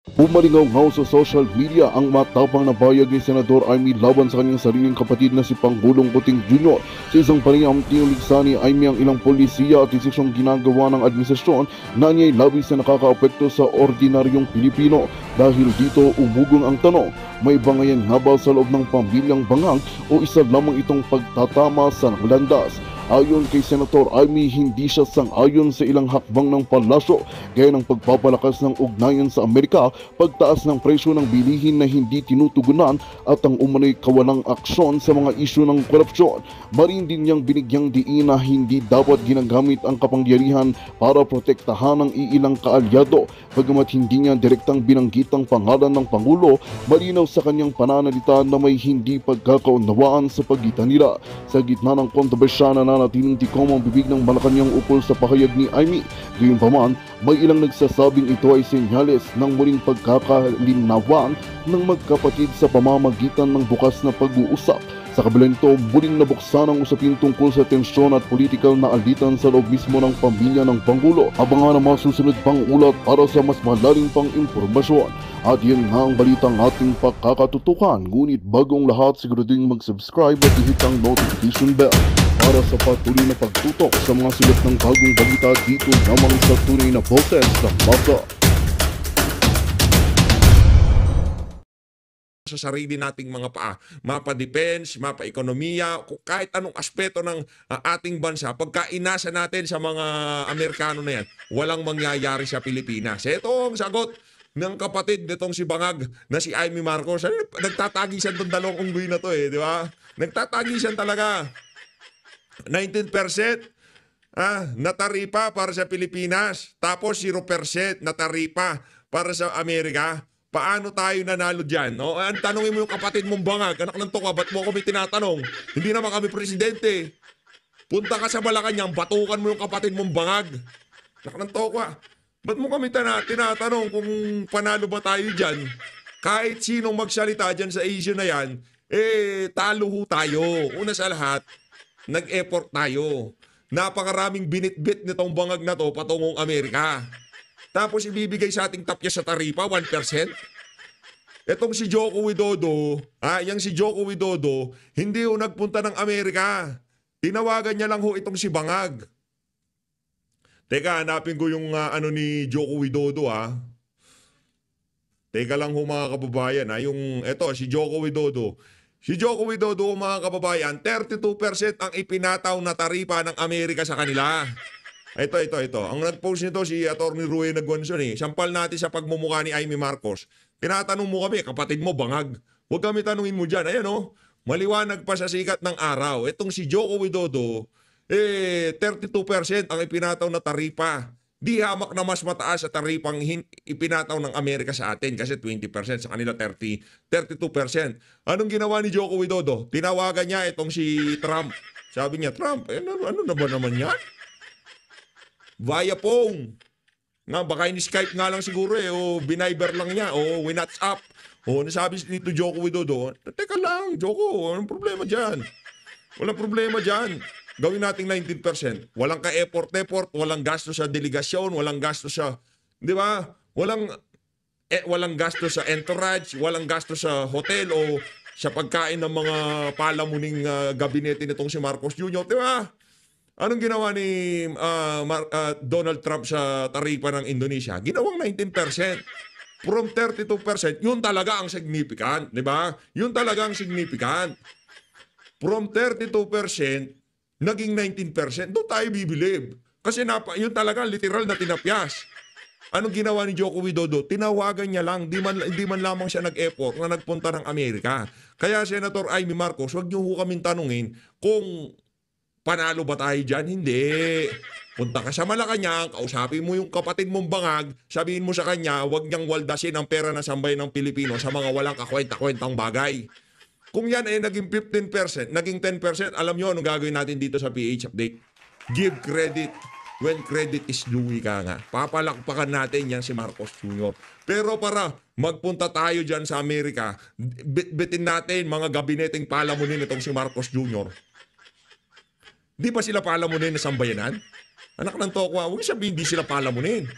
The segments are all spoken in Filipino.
Pumalingaw-ngaw sa social media ang matapang na bayag ni Senador Amy laban sa kanyang sariling kapatid na si Pangulong Kuting Jr. Sa isang panayam, tinuligsa ni Amy ang ilang polisiya at desisyong ginagawa ng administrasyon na niya'y labis na nakakaapekto sa ordinaryong Pilipino. Dahil dito umugong ang tanong, may bangayan nga ba sa loob ng pamilyang Bangang o isa lamang itong pagtatama sa landas? Ayon kay Senator Amy, hindi siya sang-ayon sa ilang hakbang ng palasyo gaya ng pagpapalakas ng ugnayan sa Amerika, pagtaas ng presyo ng bilihin na hindi tinutugunan at ang umano'y kawalang aksyon sa mga isyu ng korupsyon. Marin din niyang binigyang diin na hindi dapat ginagamit ang kapangyarihan para protektahan ang iilang kaalyado. Bagamat hindi niya direktang binanggit ang pangalan ng Pangulo, malinaw sa kanyang pananalita na may hindi pagkakaunawaan sa pagitan nila. Sa gitna ng kontrobersya na nanatiling tikom ang bibig ng Malacanang ukol sa pahayag ni Amy. Gayunpaman, may ilang nagsasabing ito ay senyales ng muling pagkakalinawan ng magkapatid sa pamamagitan ng bukas na pag-uusap. Sa kabila nito, muling nabuksan ang usapin tungkol sa tensyon at politikal na alitan sa loob mismo ng pamilya ng Pangulo. Abangan ang mga susunod pang ulat para sa mas malalim pang impormasyon. At yan nga ang balitang ating pagkakatutukan. Ngunit bagong lahat, siguraduhin mag-subscribe at i-hit ang notification bell para sa patuloy na pagtutok sa mga sigat ng bagong balita dito lamang sa tunay na boses ng Masa. Sa sarili nating mga paa, mapa-defense, mapa-ekonomiya, kahit anong aspeto ng ating bansa, pagka inasa natin sa mga Amerikano na yan, walang mangyayari sa Pilipinas. Ito ang sagot ng kapatid nitong si Bangag na si Amy Marcos. Nagtatagisan tong dalawang unggoy na to di ba? Nagtatagisan talaga. 19% na taripa para sa Pilipinas, tapos 0% na taripa para sa Amerika. Paano tayo nanalo dyan? No? Tanungin mo yung kapatid mong Bangag, anak ng toka, ba't mo kami tinatanong? Hindi naman kami presidente. Punta ka sa Malacanang, batukan mo yung kapatid mong Bangag. Anak ng toka, ba't mo kami tinatanong kung panalo ba tayo dyan? Kahit sinong magsalita dyan sa issue na yan, talo ho tayo. Una sa lahat, nag-effort tayo. Napakaraming binitbit nitong Bangag na to patungong Amerika. Tapos ibibigay sa ating tapya sa taripa, 1%. Etong si Joko Widodo, yang si Joko Widodo, hindi ho nagpunta ng Amerika. Tinawagan niya lang ho itong si Bangag. Teka, hanapin ko yung ni Joko Widodo Teka lang ho mga kababayan si Joko Widodo. Si Joko Widodo mga kababayan, 32% ang ipinataw na taripa ng Amerika sa kanila. Ito. Ang nag-post nito si Atty. Rue Naguanzon Sampal natin sa pagmumukha ni Amy Marcos. Tinatanong mo kami, kapatid mo Bangag. Huwag kami tanungin mo dyan. Ayan maliwanag pa sa sikat ng araw. Itong si Joko Widodo, 32% ang ipinataw na taripa. Di hamak na mas mataas sa taripang ipinataw ng Amerika sa atin kasi 20%, sa kanila 32%. Anong ginawa ni Joko Widodo? Tinawagan niya itong si Trump. Sabi niya, Trump, ano na ba naman yan? Via phone. Baka in-Skype nga lang siguro o biniber lang niya o WhatsApp. Nasabi nito Joko Widodo, teka lang, Joko, anong problema dyan? Walang problema dyan. Gawin natin 19%. Walang ka-effort, walang gasto sa delegasyon, walang gasto sa, di ba? Walang gasto sa entourage, walang gasto sa hotel o sa pagkain ng mga palamuning gabinete nitong si Marcos Jr., di ba? Anong ginawa ni Donald Trump sa taripa ng Indonesia? Ginawang 19%. From 32%, yun talaga ang significant, di ba? Yun talaga ang significant. From 32%, naging 19%, doon tayo bibilib. Kasi yun talaga literal na tinapyas. Anong ginawa ni Joko Widodo? Tinawagan niya lang, hindi man lamang siya nag-effort na nagpunta ng Amerika. Kaya Senator Amy Marcos, wag niyo ho kaming tanungin kung panalo ba tayo dyan? Hindi. Punta ka sa Malacanang, kausapin mo yung kapatid mong Bangag, sabihin mo sa kanya, huwag niyang waldasin ang pera na sambay ng Pilipino sa mga walang kakwenta-kwentang bagay. Kung yan naging 15%, naging 10%, alam nyo anong gagawin natin dito sa PH Update? Give credit when credit is due, ka nga. Papalakpakan natin yan si Marcos Jr. Pero para magpunta tayo dyan sa Amerika, bitbitin natin mga gabineteng palamunin itong si Marcos Jr. Di ba sila palamunin na sambayanan? Anak ng tokwa, huwag sabihin di sila palamunin.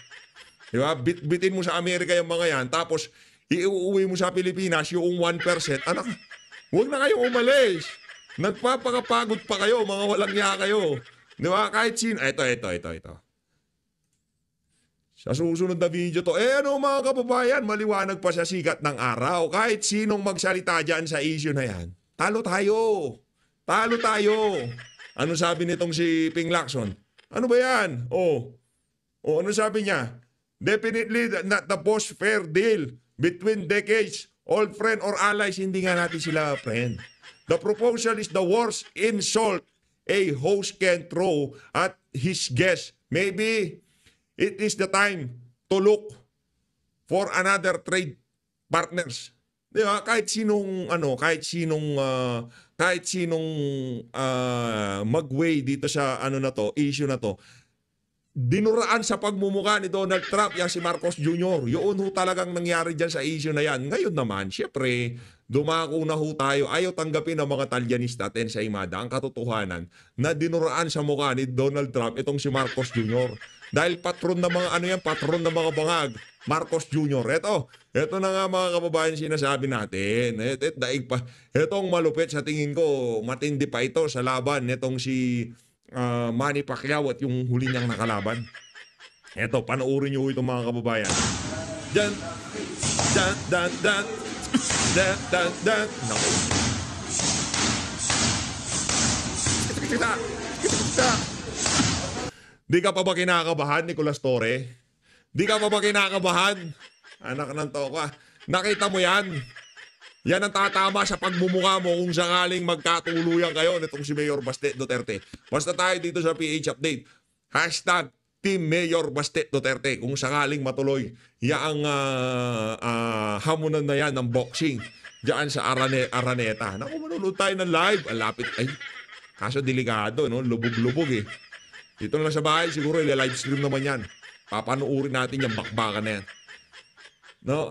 Di ba? Bitbitin mo sa Amerika yung mga yan, tapos iuuwi mo sa Pilipinas yung 1%. Anak, huwag na kayong umalis. Nagpapakapagod pa kayo, mga walang niya kayo. Di ba? Kahit sino. Ito. Sa susunod na video to, ano mga kababayan, maliwanag pa sa sikat ng araw. Kahit sinong magsalita dyan sa issue na yan, talo tayo. Talo tayo. Ano sabi nitong si Ping Lacson? Ano ba yan? Ano sabi niya? Definitely not the most fair deal between decades, old friend or allies. Hindi nga natin sila friend. The proposal is the worst insult a host can throw at his guest. Maybe it is the time to look for another trade partners. Di ba? Kahit sinong mag-weigh dito sa issue na to, dinuraan sa pagmumukha ni Donald Trump yan si Marcos Jr. Yun ho talagang nangyari dyan sa issue na yan. Ngayon naman, syempre, dumako na ho tayo. Ayaw tanggapin ng mga Talyanista at sa Imada ang katotohanan na dinuraan sa mukha ni Donald Trump itong si Marcos Jr. Dahil patron ng mga patron ng mga bangag. Marcos Jr. Ito na nga mga kababayan sinasabi natin. Daig pa. Itong malupit sa tingin ko, matindi pa ito sa laban nitong si Manny Pacquiao at yung huli niyang nakalaban. Eto, panoorin niyo itong mga kababayan. Dan. Naku. Kita. Di ka pa ba kinakabahan, Nicolas Torre? Di ka pa ba kinakabahan? Anak ng toka. Nakita mo yan? Yan ang tatama sa pagmumukha mo kung sakaling magkatuluyan kayo nitong si Mayor Baste Duterte. Basta tayo dito sa PH Update. Hashtag Team Mayor Baste Duterte. Kung sakaling matuloy yaang hamunan na yan ng boxing diyan sa Araneta. Naku, manunod tayo ng live. Alapit. Ay, kaso delikado, no? Lubog-lubog eh. Dito lang sa bahay, siguro live stream naman yan. Papanoorin natin yung bakbakan na yan. No?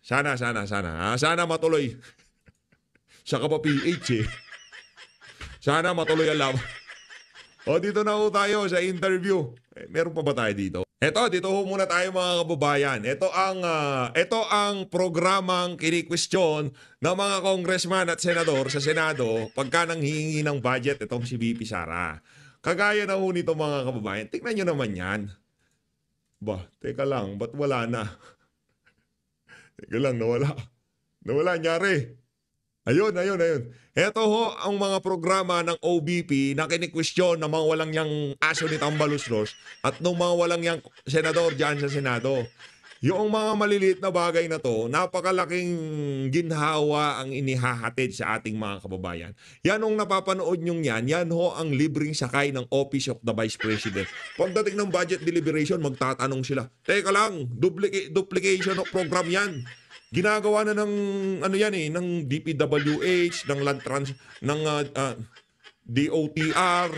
Sana. Sana matuloy. Siya ka pa PH eh. Sana matuloy ang laban. Dito na ho tayo sa interview. Meron pa ba tayo dito? Dito ho muna tayo mga kababayan. Ito ang programang kini-question ng mga congressman at senador sa Senado pagka nang hihingi ng budget itong si VP Sara. Kagaya na ho nito mga kababayan. Tingnan nyo naman yan. Teka lang, ba't wala na? Teka lang, nawala. Nawala, nyari. Ayun. Ito ho ang mga programa ng OBP na kinikwestiyon ng mga walang yang aso ni Tambaluslos at ng mga walang yang senador dyan sa Senado. Yung mga maliliit na bagay na to, napakalaking ginhawa ang inihahatid sa ating mga kababayan. Yan ang napapanood nyong yan ho ang libreng sakay ng Office of the Vice President. Pagdating ng budget deliberation, magtatanong sila, teka lang, duplication of program yan. Ginagawa na ng ng DPWH, ng ng DOTR.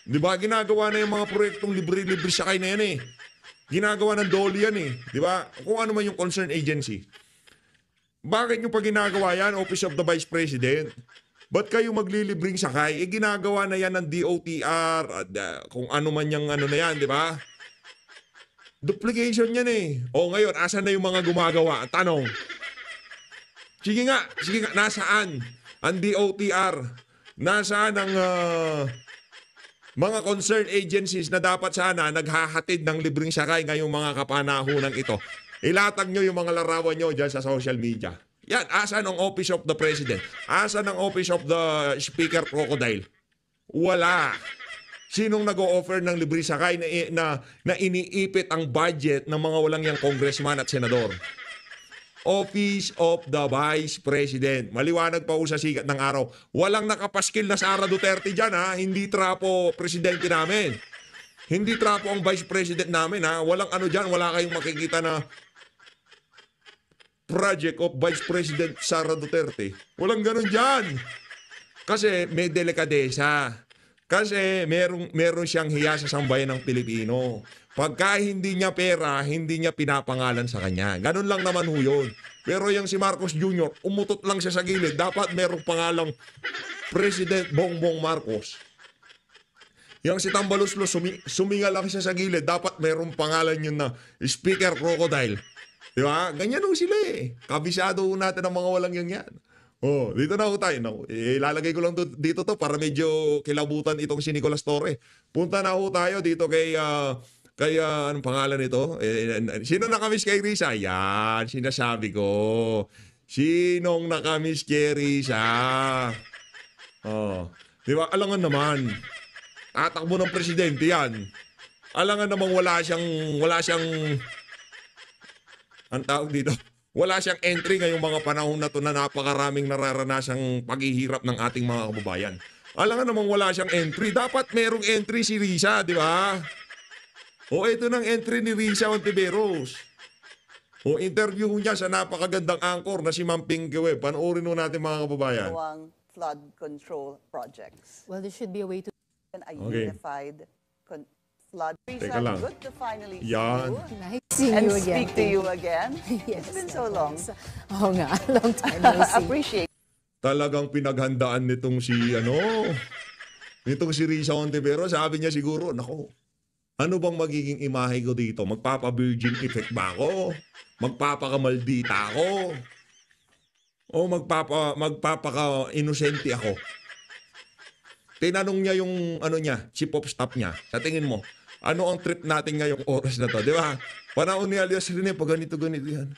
'Di ba? Ginagawa na yung mga proyektong libre-libre sakay na yan eh. Ginagawa ng DOLE yan eh. 'Di ba? Kung ano man yung concerned agency. Bakit nyo pa ginagawa yan, Office of the Vice President? Ba't kayo maglilibring sakay? Ginagawa na yan ng DOTR, kung ano man yung na yan, 'di ba? Duplication yan eh. Ngayon, asan na yung mga gumagawa? Tanong. Sige nga, nasaan ang DOTR? Nasaan ang mga concerned agencies na dapat sana naghahatid ng libreng sakay ngayong mga kapanahunan ito? Ilatag nyo yung mga larawan nyo dyan sa social media. Yan, asan ang Office of the President? Asan ang Office of the Speaker Crocodile? Wala. Sinong nag-o-offer ng libre sakay na iniipit ang budget ng mga walang yang congressman at senador? Office of the Vice President. Maliwanag pa sa sikat ng araw. Walang nakapaskil na Sara Duterte dyan ha. Hindi trapo presidente namin. Hindi trapo ang Vice President namin ha. Walang dyan. Wala kayong makikita na project of Vice President Sara Duterte. Walang ganun dyan. Kasi may delikadesa. Kasi meron siyang hiya sa sambayan ng Pilipino. Pagka hindi niya pera, hindi niya pinapangalan sa kanya. Ganun lang naman ho yun. Pero yung si Marcos Jr., umutot lang siya sa gilid. Dapat merong pangalang President Bongbong Marcos. Yung si Tambaluslo, sumingal lang siya sa gilid. Dapat merong pangalan yun na Speaker Crocodile. Di ba? Ganyan ho sila eh. Kabisado ho natin ang mga walang yan. Oh, dito na ho tayo. Ilalagay ko lang dito to para medyo kilabutan itong si Nicolas Torre. Punta na ho tayo dito kay anong pangalan nito? Sino nakamiss kay Risa? Yan, sinasabi ko. Sinong nakamiss kay Risa? Oh, di ba? Alangan naman. Tatakbo ng presidente yan. Alangan namang wala siyang ang tawag dito, wala siyang entry ngayong mga panahon na to na napakaraming nararanasang paghihirap ng ating mga kababayan. Alangan namang wala siyang entry. Dapat merong entry si Risa, di ba? O ito ng entry ni Risa Ontiveros. O interview niya sa napakagandang anchor na si Ma'am Pinky Web. Panoorin mo natin mga kababayan. Flood control projects. Well, there should be a way to... A unified flood. Teka lang. Good to finally Yan. see you Nice seeing and you again. speak to you again. Yes, It's been so long. Oo nga, long time no see. Appreciate Talagang pinaghandaan nitong si Risa Ontiveros. Sabi niya siguro, nako, ano bang magiging imahe ko dito? Magpapa-virgin effect ba ako? Magpapaka-maldita ako? O magpapaka-inosente ako? Tinanong niya yung chief of staff niya. Sa tingin mo, ano ang trip natin ngayong oras na to? Di ba? Panahon ni Alias Rene, pag ganito yan.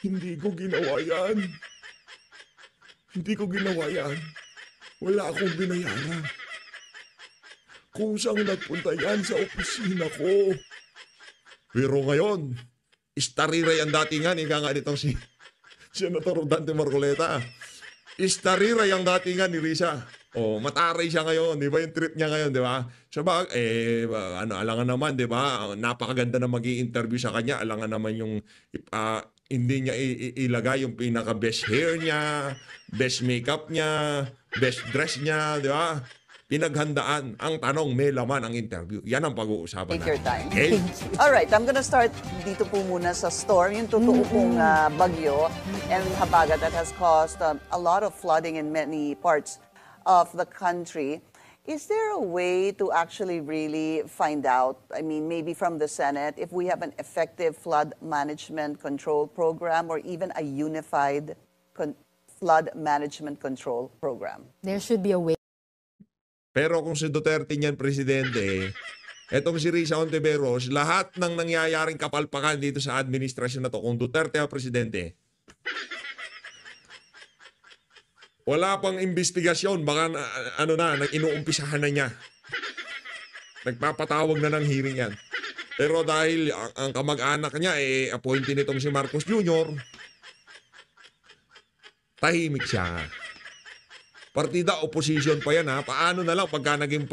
Hindi ko ginawa yan. Hindi ko ginawa yan. Wala akong binayaran. Kung saan nagpunta yan sa opisina ko. Pero ngayon, istariray ang datingan. Ika nga nitong si Senator Dante Marcoleta. Istariray ang datingan ni Risa. O, mataray siya ngayon. Di ba yung trip niya ngayon, di ba? Sabag, alangan naman, di ba? Napakaganda na mag-i-interview sa kanya. Alangan naman yung hindi niya ilagay yung pinaka-best hair niya, best makeup niya, best dress niya, di ba? Pinaghandaan. Ang tanong, may laman ang interview. Yan ang pag-uusapan your time. Okay? All right, I'm gonna start dito po muna sa storm, yung totoo pong bagyo and habagat that has caused a lot of flooding in many parts of the country. Is there a way to actually really find out, I mean, maybe from the Senate, if we have an effective flood management control program or even a unified flood management control program? There should be a way. Pero kung si Duterte niyan presidente, etong si Risa Ontiveros, lahat ng nangyayaring kapalpakan dito sa administrasyon na to, kung Duterte ang presidente, wala pang investigasyon, baka inuumpisahan na niya. Nagpapatawag na ng hearing yan. Pero dahil ang kamag-anak niya, appointee nitong si Marcos Jr., tahimik siya. Partida opposition pa yan ha. Paano na lang pagka naging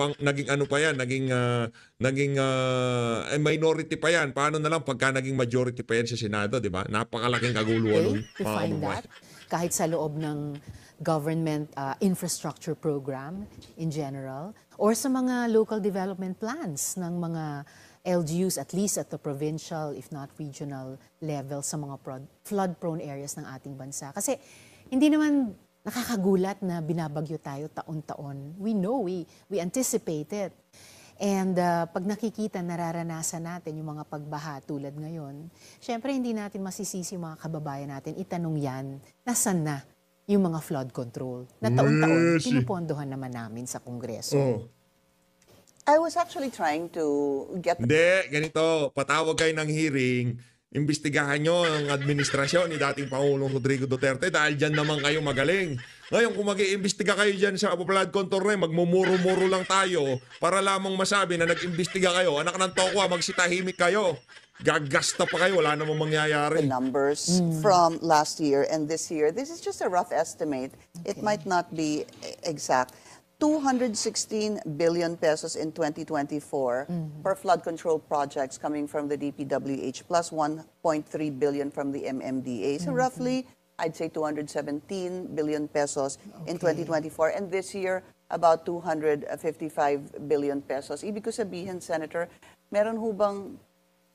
minority pa yan. Paano na lang pagka naging majority pa yan sa Senado, di ba? Napakalaking kaguluhan. To find that, kahit sa loob ng government infrastructure program in general, or sa mga local development plans ng mga LGUs, at least at the provincial, if not regional level, sa mga flood-prone areas ng ating bansa. Kasi hindi naman nakakagulat na binabagyo tayo taon-taon. We know, we anticipate it. And pag nakikita, nararanasan natin yung mga pagbaha tulad ngayon, syempre hindi natin masisisi yung mga kababayan natin. Itanong yan, nasan na yung mga flood control? Na taon-taon, pinupondohan naman namin sa Kongreso. Oh. I was actually trying to get... Hindi, ganito, patawag kayo ng hearing, imbestigahan nyo ang administrasyon ni dating Pangulong Rodrigo Duterte dahil dyan naman kayo magaling. Ngayon, kung mag-iimbestiga kayo dyan sa flood control na magmumuro-muro lang tayo para lamang masabi na nag-imbestiga kayo. Anak ng tokwa, magsitahimik kayo. Gagasta pa kayo, wala namang mangyayari. The numbers from last year and this year, this is just a rough estimate. Okay. It might not be exact. 216 billion pesos in 2024 for flood control projects coming from the DPWH plus 1.3 billion from the MMDA. So roughly, I'd say 217 billion pesos in 2024. And this year, about 255 billion pesos. Ibig ko sabihin, Senator, meron ho bang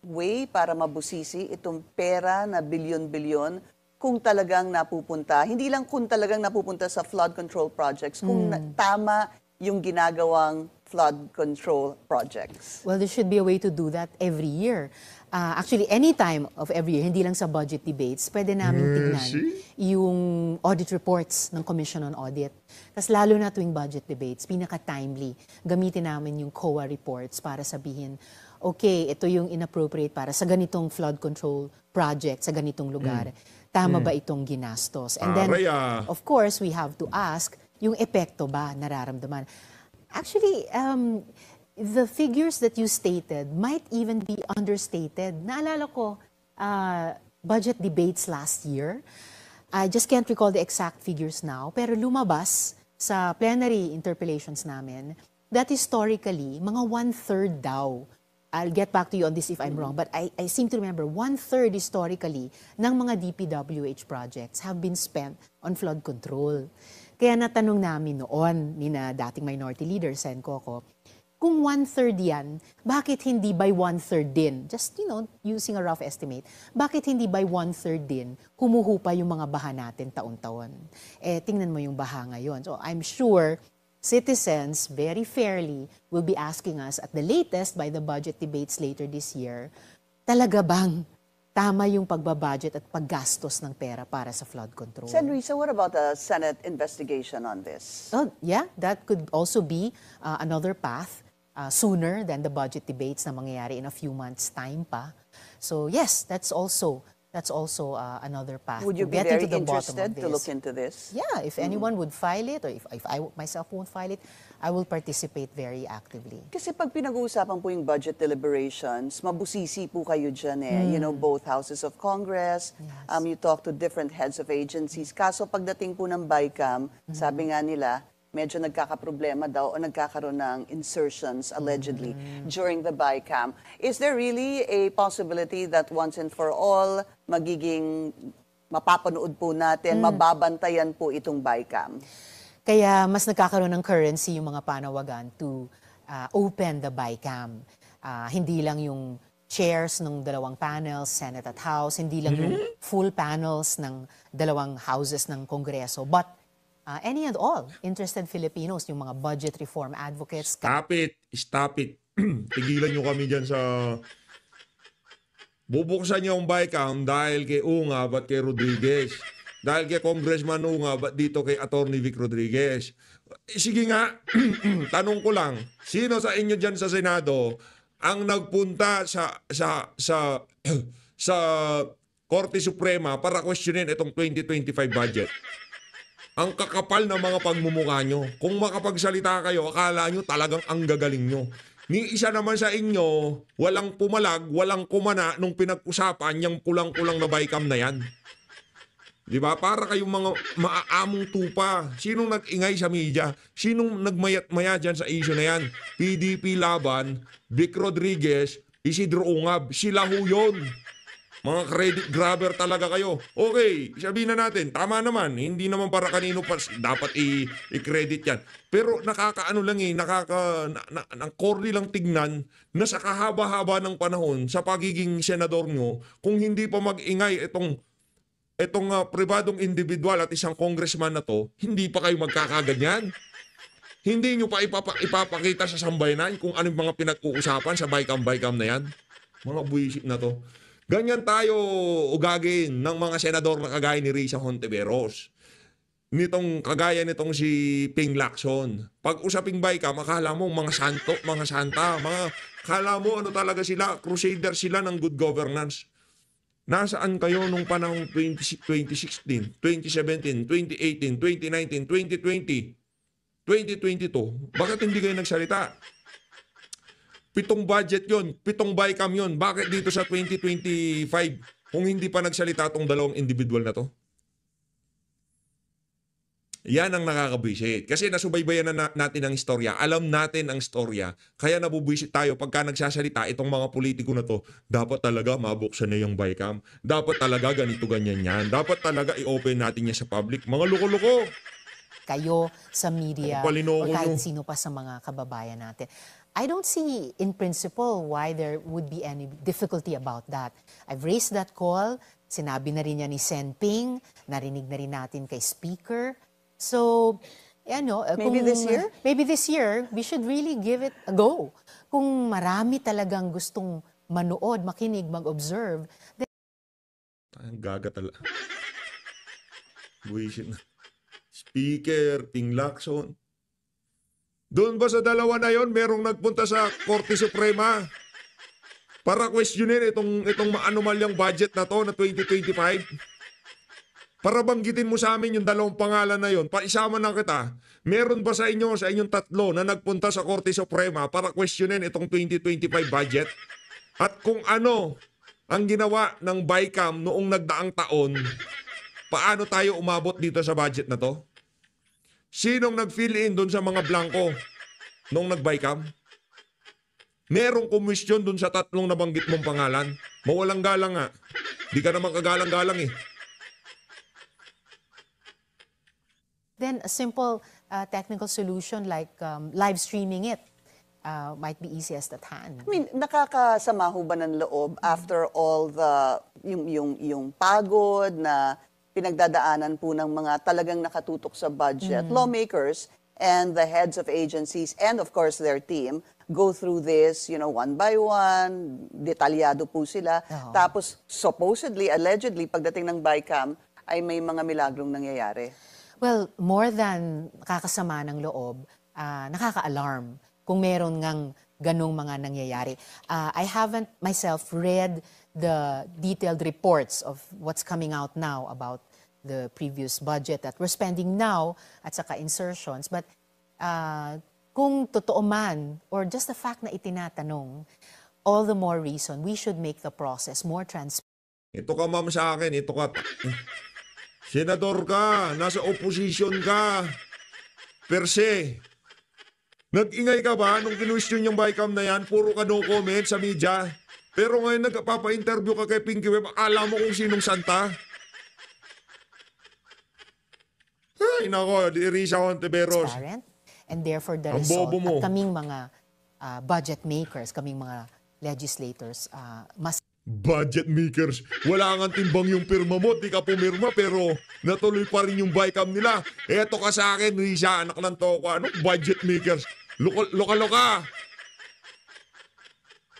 way para mabusisi itong pera na bilyon-bilyon kung talagang napupunta, hindi lang kung talagang napupunta sa flood control projects, kung tama yung ginagawang flood control projects? Well, there should be a way to do that every year. Actually, any time of every year, hindi lang sa budget debates, pwede namin tignan yung audit reports ng Commission on Audit. Tapos lalo na tuwing budget debates, pinaka-timely, gamitin namin yung COA reports para sabihin, okay, ito yung inappropriate para sa ganitong flood control project sa ganitong lugar. Tama ba itong ginastos? And then, of course, we have to ask, yung epekto ba nararamdaman? Actually, the figures that you stated might even be understated. Naalala ko, budget debates last year. I just can't recall the exact figures now, pero lumabas sa plenary interpellations namin that historically, mga 1/3 daw. I'll get back to you on this if I'm wrong, but I seem to remember 1/3 historically ng mga DPWH projects have been spent on flood control. Kaya natanong namin noon ni na dating minority leader, Sen Coco, kung 1/3 yan, bakit hindi by 1/3 din? Just, using a rough estimate, bakit hindi by 1/3 din humuhupa yung mga baha natin taon-taon? Tingnan mo yung baha ngayon. So I'm sure citizens very fairly will be asking us at the latest by the budget debates later this year, talaga bang tama yung pagbabudget at paggastos ng pera para sa flood control? Sen. Risa, what about a Senate investigation on this? Oh, yeah, that could also be another path sooner than the budget debates na mangyayari in a few months' time pa. So yes, that's also another path. Would you to be get very into the bottom of interested to this. look into this? Yeah, if anyone would file it, or if I myself won't file it, I will participate very actively. Kasi pag pinag-uusapan po yung budget deliberations, mabusisi po kayo dyan eh. You know, both houses of Congress, you talk to different heads of agencies. Kaso pagdating po ng BICAM, sabi nga nila, medyo nagkakaproblema daw o nagkakaroon ng insertions allegedly during the BICAM. Is there really a possibility that once and for all, magiging mapapanood po natin, mababantayan po itong BICAM? Kaya mas nagkakaroon ng currency yung mga panawagan to open the BICAM. Hindi lang yung chairs ng dalawang panels, Senate at House, hindi lang yung full panels ng dalawang houses ng Kongreso, but any and all interested Filipinos, yung mga budget reform advocates. Stop it. Stop it. Tigilan nyo kami dyan sa... Bubuksan niyo ang BICAM dahil kay Unga ba't kay Rodriguez? Dahil kay Congressman Unga ba't dito kay Attorney Vic Rodriguez? Sige nga, tanong ko lang, sino sa inyo dyan sa Senado ang nagpunta sa Korte Suprema para questionin itong 2025 budget? Ang kakapal ng mga pagmumukha nyo. Kung makapagsalita kayo, akala nyo talagang ang gagaling nyo. Ni isa naman sa inyo, walang pumalag, walang kumana nung pinag-usapan yung kulang-kulang na BICAM na yan. Di ba? Para kayong mga maaamong tupa. Sinong nag-ingay sa media? Sinong nagmayat-maya dyan sa issue na yan? PDP Laban, Vic Rodriguez, Isidro Ungab. Sila ho yun. Mga credit grabber talaga kayo. Okay, sabihin na natin, tama naman. Hindi naman para kanino pa dapat i-credit yan. Pero nakakaano lang ang corny lang tignan na sa kahaba-haba ng panahon sa pagiging senador nyo, kung hindi pa mag-ingay itong pribadong individual at isang congressman na to, hindi pa kayo magkakaganyan. Hindi nyo pa ipapakita sa sambayanan kung anong mga pinag-uusapan sa BICAM na yan. Mga buwisit na to. Ganyan tayo ugagin ng mga senador na kagaya ni Risa Hontiveros. Kagaya nitong si Ping Lacson. Pag usaping BICAM, akala mo mga santo, mga santa, akala mo ano talaga sila, crusader sila ng good governance. Nasaan kayo nung panahong 2016, 2017, 2018, 2019, 2020, 2022? Bakit hindi kayo nagsalita? 7 budget yon, 7 BICAM yon. Bakit dito sa 2025 kung hindi pa nagsalita tong dalawang individual na to? Yan ang nakakabwisit. Kasi nasubaybayan na natin ang istorya. Alam natin ang istorya. Kaya nabubwisit tayo pagka nagsasalita itong mga politiko na to. Dapat talaga mabuksan na yung BICAM. Dapat talaga ganito ganyan yan. Dapat talaga i-open natin yan sa public. Mga loko-loko. Kayo sa media o Palinoko kahit nyo. sino pa sa mga kababayan natin. I don't see in principle why there would be any difficulty about that. I've raised that call. Sinabi na rin niya ni Sen Ping. Narinig na rin natin kay Speaker. So, Maybe this year? Maybe this year, we should really give it a go. Kung marami talagang gustong manood, makinig, mag-observe, Ang gaga talaga. Buwisit na. Speaker, Ping Lacson. Doon ba sa dalawa na yon merong nagpunta sa Korte Suprema para questionin itong anomalyang budget na to na 2025? Para banggitin mo sa amin yung dalawang pangalan na yon, paisama na kita. Meron ba sa inyong tatlo na nagpunta sa Korte Suprema para questionin itong 2025 budget? At kung ano ang ginawa ng BICAM noong nagdaang taon, paano tayo umabot dito sa budget na to? Sinong nag-fill in doon sa mga blanco nung nag-BICAM? Merong komisyon doon sa tatlong nabanggit mong pangalan. Mawalang galang nga. Di ka naman kagalang-galang eh. then a simple technical solution like live streaming it might be easiest at hand. I mean, nakakasama ho ba ng loob after all the yung pagod na pinagdadaanan po ng mga talagang nakatutok sa budget, lawmakers and the heads of agencies and of course their team go through this, one by one, detalyado po sila. Tapos supposedly, allegedly, pagdating ng BICAM, ay may mga milagrong nangyayari. Well, more than nakakasama ng loob, nakaka-alarm kung meron ngang ganong mga nangyayari. I haven't myself read the detailed reports of what's coming out now about the previous budget that we're spending now at saka insertions. But kung totoo man or just the fact na itinatanong, all the more reason we should make the process more transparent. Ito ka ma'am sa akin, ito ka. Senador ka, nasa opposition ka. Per se. Nag-ingay ka ba nung kinwestiyon yung BICAM na yan? Puro ka no comment sa media. Pero ngayon nagpapa-interview ka kay Pinky Web, alam mo kung sinong santa? Ay, nako, Risa Hontiveros. Transparent. And therefore, the Ang result bobo mo. at kaming mga budget makers, kaming mga legislators, mas Budget makers. Wala nga timbang yung pirma mo. Di ka pumirma pero natuloy pa rin yung BICAM nila. Eto ka sa akin, Risa, anak ng toko. Ano? Budget makers. Loka-loka.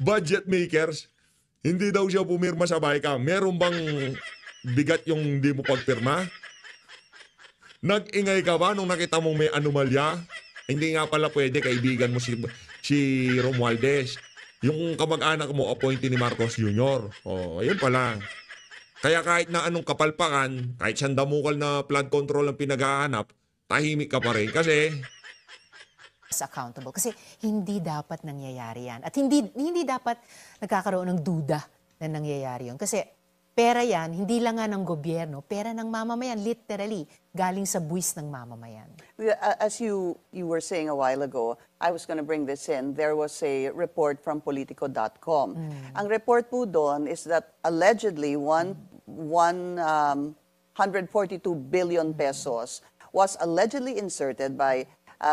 Budget makers. Hindi daw siya pumirma sa BICAM. Meron bang bigat yung hindi mo pagpirma? Nag-ingay ka ba nung nakita mong may anomalya? Hindi nga pala pwede, kaibigan mo si Romualdez. Yung kamag-anak mo, appointee ni Marcos Jr. Oh, ayun pala. Kaya kahit na anong kapalpakan, kahit sandamukal na flood control ang pinaghahanap, tahimik ka pa rin. Kasi accountable. Kasi hindi dapat nangyayari yan. At hindi dapat nagkakaroon ng duda na nangyayari yun. Kasi pera yan, hindi lang nga ng gobyerno, pera ng mamamayan, literally, galing sa buwis ng mamamayan. As you were saying a while ago, I was going to bring this in. There was a report from Politico.com. Ang report po doon is that allegedly 142 billion pesos was allegedly inserted by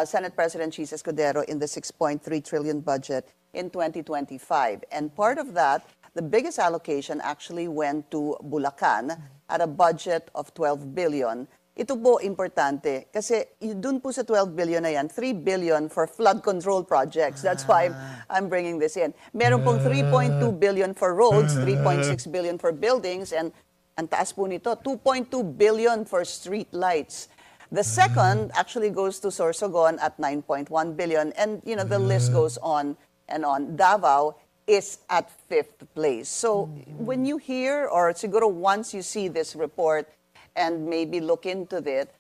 Senate President Chis Escudero in the 6.3 trillion budget in 2025. And part of that, the biggest allocation actually went to Bulacan at a budget of 12 billion. Ito po importante kasi dun po sa 12 billion na yan, 3 billion for flood control projects. That's why I'm bringing this in. Meron pong 3.2 billion for roads, 3.6 billion for buildings, and ang taas po nito, 2.2 billion for street lights. The second actually goes to Sorsogon at 9.1 billion, and the list goes on and on. Davao is at 5th place. So when you hear, or siguro once you see this report and maybe look into this,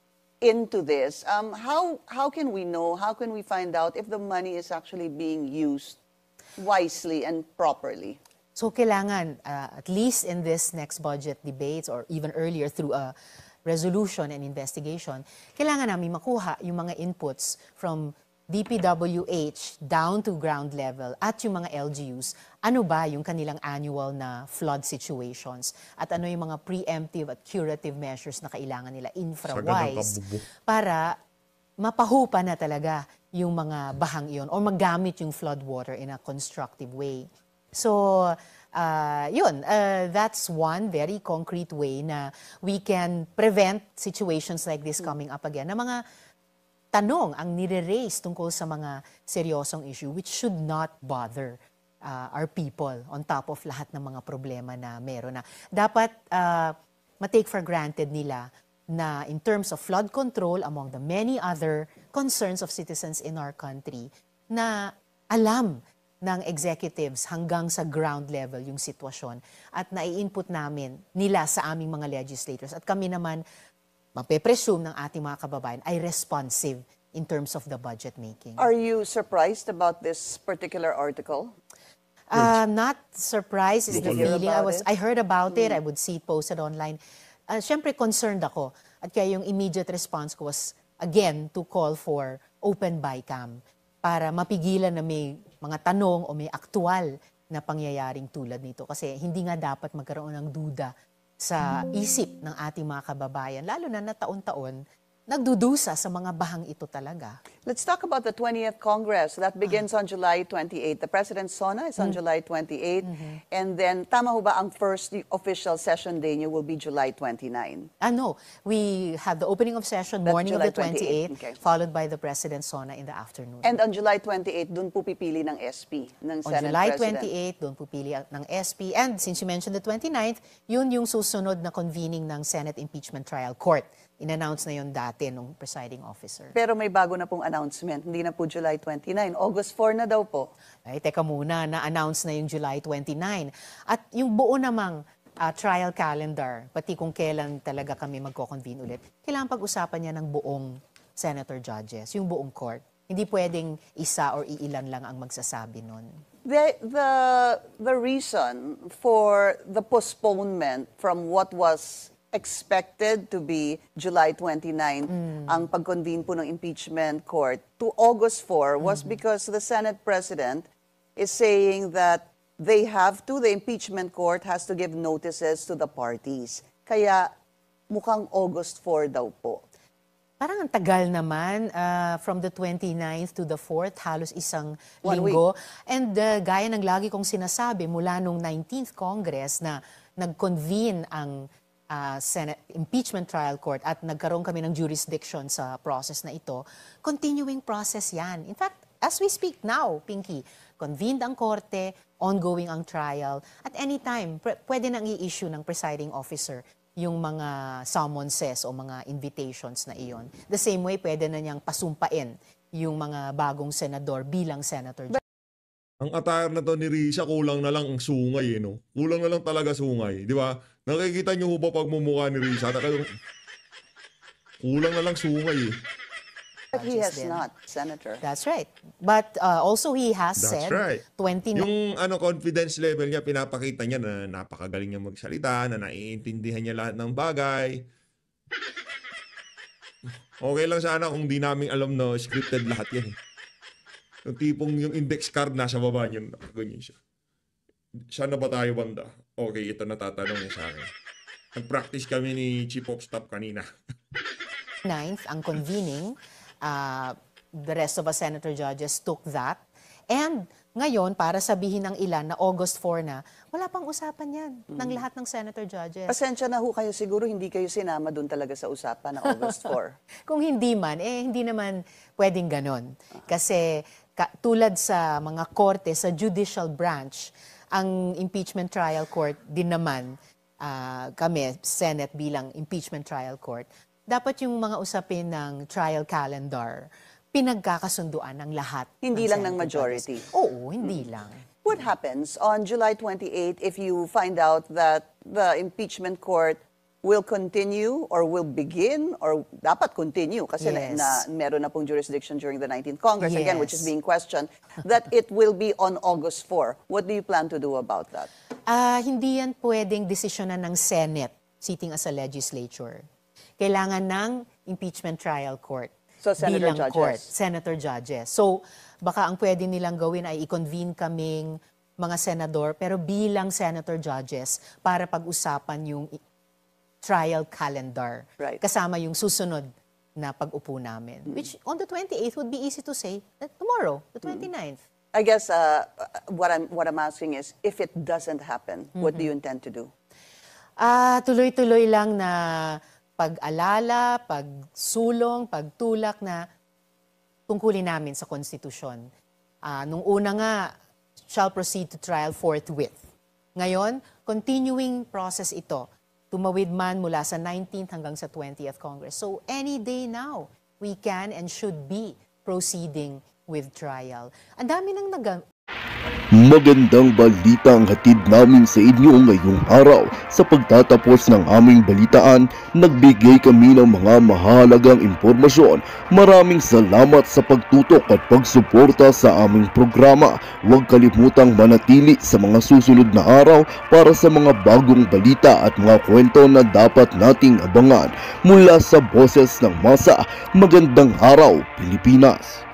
how can we know, how can we find out if the money is actually being used wisely and properly? So kailangan, at least in this next budget debates or even earlier through a resolution and investigation, kailangan namin makuha yung mga inputs from DPWH down to ground level at yung mga LGUs, ano ba yung kanilang annual na flood situations at ano yung mga preemptive at curative measures na kailangan nila infra-wise para mapahupa na talaga yung mga bahang iyon o magamit yung flood water in a constructive way. So, that's one very concrete way na we can prevent situations like this coming up again, na mga tanong ang nire-raise tungkol sa mga seryosong issue which should not bother our people on top of lahat ng mga problema na meron na. Dapat ma-take for granted nila na in terms of flood control, among the many other concerns of citizens in our country, na alam ng executives hanggang sa ground level yung sitwasyon at nai-input namin nila sa aming mga legislators. At kami naman, mape-presume ng ating mga kababayan ay responsive in terms of the budget making. Are you surprised about this particular article? Not surprised is the Did you hear feeling. about it? I heard about it. I would see it posted online. Siyempre, concerned ako. At kaya yung immediate response ko was, again, to call for open BICAM para mapigilan na may mga tanong o may aktual na pangyayaring tulad nito. Kasi hindi nga dapat magkaroon ng duda sa isip ng ating mga kababayan, lalo na taon-taon, nagdudusa sa mga bahang ito talaga. Let's talk about the 20th Congress. That begins on July 28. The President's SONA is on July 28. And then, tama ho ba, ang first official session day niyo will be July 29? No, we have the opening of session That's morning of July the 28th, 28, okay. followed by the President's SONA in the afternoon. And on July 28, dun po pipili ng SP, ng On Senate July President. 28, doon pupili ng SP. And since you mentioned the 29th, yun yung susunod na convening ng Senate Impeachment Trial Court. In-announce na yun dati nung presiding officer. Pero may bago na pong announcement. Hindi na po July 29. August 4 na daw po. Ay, teka muna, na-announce na yung July 29. At yung buo namang trial calendar, pati kung kailan talaga kami magko-convene ulit, kailangan pag-usapan niya ng buong senator judges, yung buong court. Hindi pwedeng isa or iilan lang ang magsasabi nun. The reason for the postponement from what was expected to be July 29, ang pag-convene po ng impeachment court, to August 4 was because the Senate President is saying that the impeachment court has to give notices to the parties. Kaya mukhang August 4 daw po. Parang ang tagal naman, from the 29th to the 4th, halos isang 1 linggo. And gaya ng lagi kong sinasabi, mula nung 19th Congress na nag-convene ang Senate Impeachment Trial Court at nagkaroon kami ng jurisdiction sa process na ito, continuing process yan. In fact, as we speak now, Pinky, convened ang korte, ongoing ang trial. At any time, pwede nang i-issue ng presiding officer yung mga summonses o mga invitations na iyon. The same way, pwede na niyang pasumpain yung mga bagong senador bilang senator. Ang attire na to ni Risa, kulang na lang ang sungay no? Kulang na lang talaga sungay, di ba? Nakikita niyo ho ba pagmumukha ni Risa? Kulang na lang sungay eh. But he has Then. not, Senator. That's right. But also he has That's said, right. 29 Yung confidence level niya, pinapakita niya na napakagaling niya magsalita, na naiintindihan niya lahat ng bagay. Okay lang sana kung di namin alam na scripted lahat yan eh. Yung tipong yung index card nasa baba niya, ganyan siya. Saan na ba tayo banda? Okay, ito natatanong niya sa akin. Nag-practice kami ni Chief of Staff kanina. 9th, ang convening, the rest of us senator judges took that. And ngayon, para sabihin ng ilan na August 4 na, wala pang usapan yan ng lahat ng senator judges. Pasensya na ho kayo, siguro hindi kayo sinama doon talaga sa usapan na August 4. Kung hindi man, hindi naman pwedeng ganon. Kasi tulad sa mga korte, sa judicial branch, ang impeachment trial court din naman, kami, Senate bilang impeachment trial court, dapat yung mga usapin ng trial calendar, pinagkakasunduan ng lahat. Hindi lang ng Senate majority. judges. Oo, hindi lang. What happens on July 28 if you find out that the impeachment court will continue or will begin or dapat continue kasi Yes. na meron na pong jurisdiction during the 19th Congress again, which is Yes. being questioned, that it will be on August 4. What do you plan to do about that? Hindi yan pwedeng desisyonan ng Senate sitting as a legislature. Kailangan ng impeachment trial court. So, senator bilang judges. court, senator judges. So, baka ang pwede nilang gawin ay i-convene kaming mga senador, pero bilang senator judges para pag-usapan yung trial calendar. Right. Kasama yung susunod na pag-upo namin. Which on the 28th would be easy to say that tomorrow, the 29th. I guess what I'm asking is, if it doesn't happen, what do you intend to do? Tuloy-tuloy lang na pag-alala, pagsulong, pagtulak na tungkulin namin sa konstitusyon. Nung una nga, shall proceed to trial forthwith. Ngayon, continuing process ito, tumawid man mula sa 19th hanggang sa 20th Congress. So any day now, we can and should be proceeding with trial. Ang dami nang Magandang balita ang hatid namin sa inyo ngayong araw. Sa pagtatapos ng aming balitaan, nagbigay kami ng mga mahalagang impormasyon. Maraming salamat sa pagtutok at pagsuporta sa aming programa. Huwag kalimutang manatili sa mga susunod na araw para sa mga bagong balita at mga kwento na dapat nating abangan. Mula sa Boses ng Masa, magandang araw, Pilipinas!